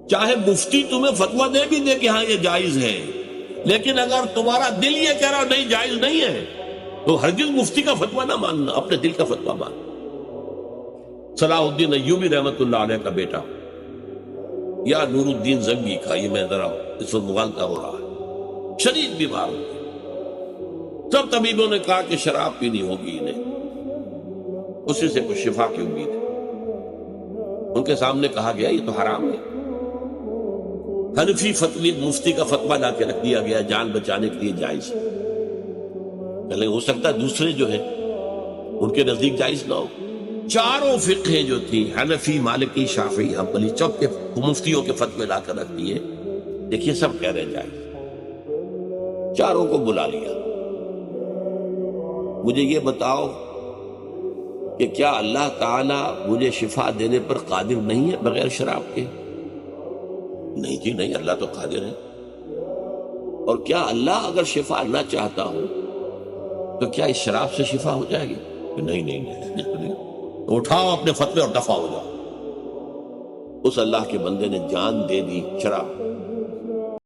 چاہے مفتی تمہیں فتویٰ دے بھی دے کہ ہاں یہ جائز ہے، لیکن اگر تمہارا دل یہ کہہ رہا نہیں جائز نہیں ہے تو ہرگز مفتی کا فتویٰ نہ ماننا، اپنے دل کا فتویٰ ماننا۔ صلاح الدین ایوبی رحمت اللہ علیہ کا بیٹا یا نور الدین زنگی کا، یہ میں ذرا اس وقت مغالطہ ہو رہا ہے، شدید بیمار ہو گئے، سب طبیبوں نے کہا کہ شراب پینی ہوگی انہیں، اسی سے کچھ شفا کی امید ہے۔ ان کے سامنے کہا گیا یہ تو حرام ہے۔ حنفی فتوی مفتی کا فتویٰ لا کے رکھ دیا گیا، جان بچانے کے لیے جائز ہے، لیکن ہو سکتا ہے دوسرے جو ہیں ان کے نزدیک جائز نہ ہو۔ چاروں فقہیں جو تھی، حنفی، مالکی، شافعی، حنبلی، سب کے مفتیوں کے فتوے لا کر رکھ دیے، دیکھیے سب کہہ رہے جائز، چاروں کو بلا لیا۔ مجھے یہ بتاؤ کہ کیا اللہ تعالیٰ مجھے شفا دینے پر قادر نہیں ہے بغیر شراب کے؟ نہیں جی نہیں، اللہ تو قادر ہے۔ اور کیا اللہ اگر شفا نہ چاہتا ہو تو کیا اس شراب سے شفا ہو جائے گی؟ نہیں نہیں نہیں، اٹھاؤ اپنے فتوے اور دفع ہو جاؤ۔ اس اللہ کے بندے نے جان دے دی شراب،